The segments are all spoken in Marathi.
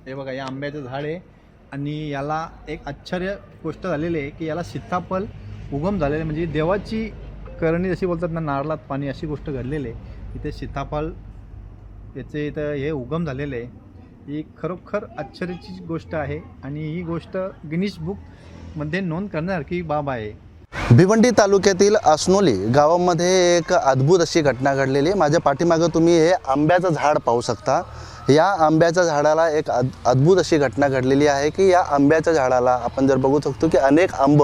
हे बघा, या आंब्याचं झाड आहे आणि याला एक आश्चर्य गोष्ट झालेली आहे की याला सीताफळ उगम झालेले आहे. म्हणजे देवाची करणी जशी बोलतात ना, नारळात पाणी, अशी गोष्ट घडलेली आहे. इथे सीताफळ याचे इथं हे उगम झालेले आहे. ही खरोखर आश्चर्याची गोष्ट आहे आणि ही गोष्ट गिनीज बुकमध्ये नोंद करण्यासारखी बाब आहे. भिवंडी तालुक्यातील असनोली गावामध्ये एक अद्भुत अशी घटना घडलेली आहे. माझ्या पाठीमागं तुम्ही हे आंब्याचं झाड पाहू शकता. या आंब्याच्या झाडाला एक अद्भुत अशी घटना घडलेली आहे की या आंब्याच्या झाडाला आपण जर बघू शकतो की अनेक आंब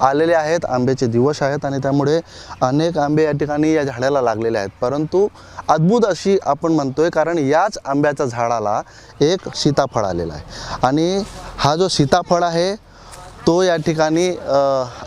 आलेले आहेत, आंब्याचे दिवस आहेत आणि त्यामुळे अनेक आंबे या ठिकाणी या झाडाला लागलेले आहेत. परंतु अद्भुत अशी आपण म्हणतोय कारण याच आंब्याच्या झाडाला एक सीताफळ आलेला आहे आणि हा जो सीताफळ आहे तो या ठिकाणी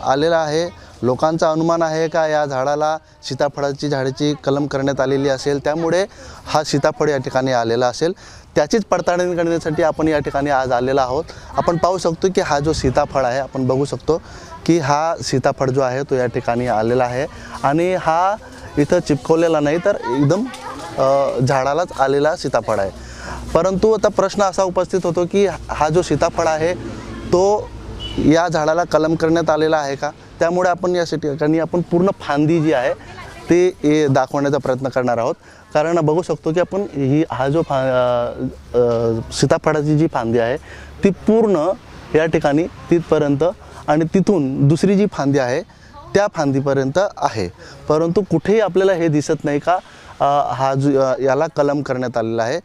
आलेला आहे. लोकांचा अनुमान आहे का या झाडाला सीताफळाची झाडाची कलम करण्यात आलेली असेल, त्यामुळे हा सीताफळ या ठिकाणी आलेला असेल. त्याचीच पडताळणी करण्यासाठी आपण या ठिकाणी आज आलेलो आहोत. आपण पाहू शकतो की हा जो सीताफळ आहे, आपण बघू शकतो की हा सीताफळ जो आहे तो या ठिकाणी आलेला आहे आणि हा इथं चिपकवलेला नाही तर एकदम झाडालाच आलेला सीताफळ आहे. परंतु आता प्रश्न असा उपस्थित होतो की हा जो सीताफळ आहे तो या झाडाला कलम करण्यात आलेला आहे का. त्यामुळे आपण या ठिकाणी आपण पूर्ण फांदी जी आहे ते दाखवण्याचा प्रयत्न करणार आहोत. कारण बघू शकतो की आपण हा जो सीताफळाची जी फांदी आहे ती पूर्ण या ठिकाणी तिथपर्यंत आणि तिथून दुसरी जी फांदी आहे त्या फांदीपर्यंत आहे. परंतु कुठेही आपल्याला हे दिसत नाही का हा जो याला कलम करण्यात आलेला आहे.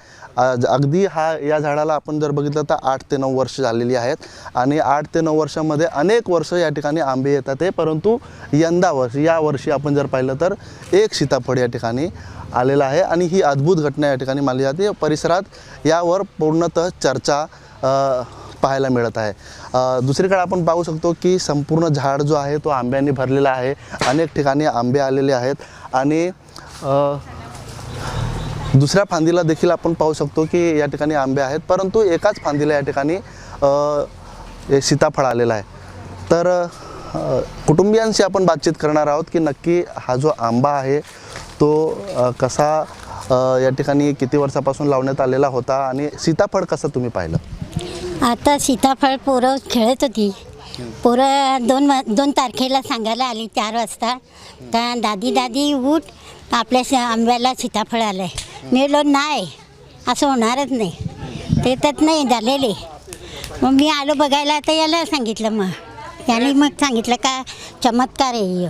अगदी या झाडाला आपण जर बघितलं तर 8 ते 9 वर्ष झालेली आहेत आणि 8 ते 9 वर्षामध्ये अनेक वर्ष या ठिकाणी आंबे येतात आहे. परंतु या वर्षी आपण जर पाहिलं तर एक सीताफळ या ठिकाणी आलेलं आहे आणि ही अद्भुत घटना या ठिकाणी मानली जाते. परिसरात यावर पूर्णतः चर्चा पाहायला मिळत आहे. दुसरीकडे आपण पाहू शकतो की संपूर्ण झाड जो आहे तो आंब्याने भरलेला आहे. अनेक ठिकाणी आंबे आलेले आहेत आणि दुसऱ्या फांदीला देखील आपण पाहू शकतो की या ठिकाणी आंबे आहेत, परंतु एकाच फांदीला या ठिकाणी सीताफळ आलेला आहे. तर कुटुंबियांशी आपण बातचीत करणार आहोत की नक्की हा जो आंबा आहे तो कसा या ठिकाणी किती वर्षापासून लावण्यात आलेला होता आणि सीताफळ कसं तुम्ही पाहिलं. आता सीताफळ पोरं खेळत होती. पोरं दोन तारखेला सांगायला आली 4 वाजता का दादी उठ, आपल्या आंब्याला सीताफळ आलं आहे. मी बोललो नाही, असं होणारच नाही, ते तर नाही झालेले. मग मी आलो बघायला तर याला सांगितलं, मग त्याने मग सांगितलं का चमत्कार आहे.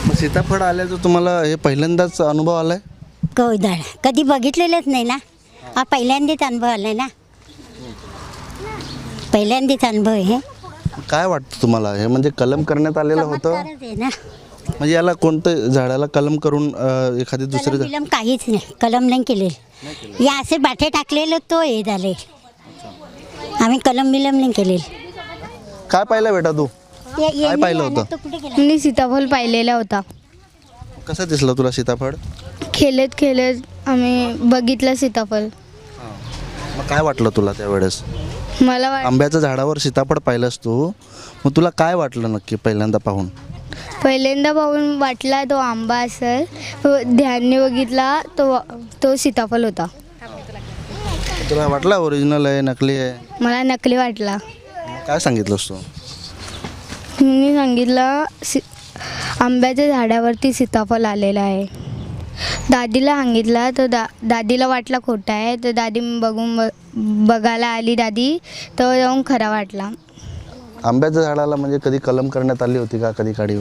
मग सीताफळ आल्याचं तुम्हाला हे पहिल्यांदाच अनुभव आला आहे. कवदाळ कधी बघितलेलंच नाही ना, हा पहिल्यांदाच अनुभव आला ना, पहिल्यांदाच अनुभव आहे. काय वाटतं तुम्हाला हे म्हणजे कलम करण्यात आलेलं होतं चमत्कारच आहे ना. म्हणजे याला कोणतं झाडाला कलम करून एखादी दुसरी कलम काहीच नाही, कलम नाही केलेलं. या असे बाठे टाकलेलं तो हे झाले, आम्ही कलम बिलम नाही केलेलं. काय पाहिलं बेटा तू. काय पाहिलं होतं. मी सीताफळ पाहिलेला होता. कसं दिसलं तुला सीताफळ. खेळत आम्ही बघितलं सीताफळ. मग काय वाटलं तुला त्यावेळेस. मला आंब्याच्या झाडावर सीताफळ पाहिलंस तू, मग तुला काय वाटलं नक्की पहिल्यांदा पाहून. पहिल्यांदा पाहून वाटला तो आंबा असेल, ध्यानने बघितला तो सीताफळ होता. तुला वाटला ओरिजिनल आहे नकली आहे. मला नकली वाटला. काय सांगितलंस तू. मी सांगितलं आंब्याच्या झाडावरती सीताफळ आलेला आहे. दादीला सांगितलं तर दादीला वाटला खोटा आहे, तर दादी बघायला आली दादी, तर जाऊन खरा वाटला. आंब्याच्या झाडाला म्हणजे कधी कलम करण्यात आली होती का कधी काढी.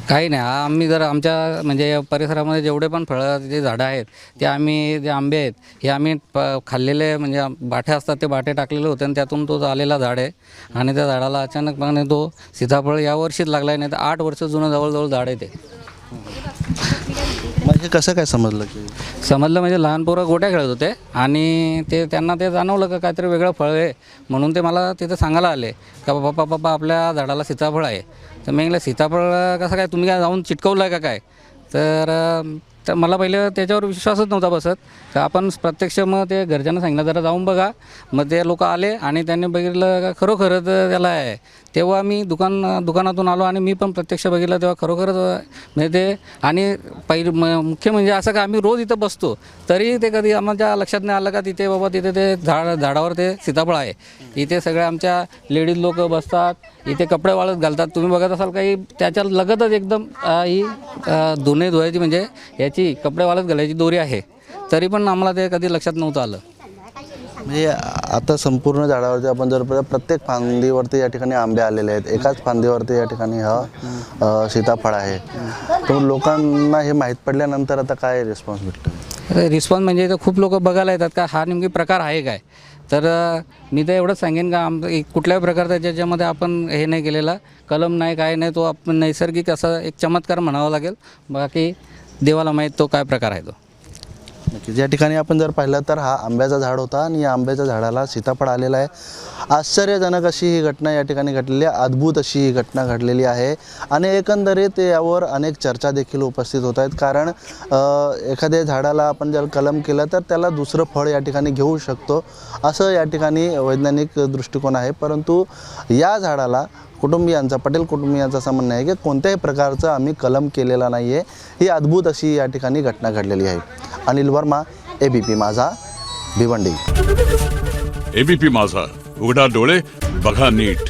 काही नाही. आम्ही जर आमच्या म्हणजे परिसरामध्ये जेवढे पण फळं जे झाडं आहेत ते आम्ही जे आंबे आहेत हे आम्ही खाल्लेले म्हणजे बाठे असतात ते बाठे टाकलेले होते आणि त्यातून तो आलेला झाड आहे आणि त्या झाडाला अचानकपणे तो सीताफळ यावर्षीच लागला आहे, नाही तर 8 वर्ष जुनं जवळजवळ झाड आहे ते. म्हणजे कसं काय समजलं की. समजलं म्हणजे लहान पोरं गोट्या खेळत होते आणि त्यांना ते जाणवलं का काहीतरी वेगळं फळ आहे, म्हणून ते मला तिथे सांगायला आले का पप्पा आपल्या झाडाला सीताफळ आहे. तर मी म्हटलं सीताफळ कसं काय, तुम्ही काय जाऊन चिटकवलं आहे का काय. तर तर मला पहिलं त्याच्यावर विश्वासच नव्हता बसत. तर आपण प्रत्यक्ष मग ते घरच्यांना सांगितलं जरा जाऊन बघा. मग ते लोक आले आणि त्यांनी बघितलं का खरोखरच त्याला आहे. तेव्हा मी दुकानातून आलो आणि मी पण प्रत्यक्ष बघितलं तेव्हा खरोखरच म्हणजे ते. आणि मुख्य म्हणजे असं का आम्ही रोज इथं बसतो तरी ते कधी आमच्या लक्षात नाही आलं का तिथे बाबा तिथे ते झाडावर ते सीताफळ आहे. इथे सगळे आमच्या लेडीज लोक बसतात, इथे कपडे वाळत घालतात. तुम्ही बघत असाल काही त्याच्या लगतच एकदम ही धुणे धुवायची म्हणजे याची कपडे वाळत घालायची दोरी आहे. तरी पण आम्हाला ते कधी लक्षात नव्हतं आलं. म्हणजे आता संपूर्ण झाडावरती आपण जर प्रत्येक फांदीवरती या ठिकाणी आंबे आलेले आहेत, एकाच फांदीवरती या ठिकाणी हा सीताफळ आहे. तर लोकांना हे माहीत पडल्यानंतर आता काय रिस्पॉन्स भेटतो? रिस्पॉन्स म्हणजे इथं खूप लोक बघायला येतात का हा नेमकी प्रकार आहे काय. तर मी तर एवढंच सांगेन का कुठल्याही प्रकारचा ज्याच्यामध्ये आपण हे नाही केलेला, कलम नाही काय नाही, तो आपण नैसर्गिक असा एक चमत्कार म्हणावा लागेल. बाकी देवाला माहीत तो काय प्रकार आहे तो. नक्कीच या ठिकाणी आपण जर पाहिलं तर हा आंब्याचा झाड होता आणि या आंब्याच्या झाडाला सीताफळ आलेलं आहे. आश्चर्यजनक अशी ही घटना या ठिकाणी घडलेली आहे, अद्भुत अशी ही घटना घडलेली आहे. आणि एकंदरीत यावर अनेक चर्चा देखील उपस्थित होत आहेत. कारण एखाद्या झाडाला आपण जर कलम केलं तर त्याला दुसरं फळ या ठिकाणी घेऊ शकतो असं या ठिकाणी वैज्ञानिक दृष्टिकोन आहे. परंतु या झाडाला पटेल कुटुंबियांचं असं म्हणणं आहे की कोणत्याही प्रकारचं आम्ही कलम केलेला नाही आहे. ही अद्भुत अशी या ठिकाणी घटना घडलेली आहे. अनिल वर्मा, ABP माझा, भिवंडी. ABP माझा, उघडा डोळे बघा नीट.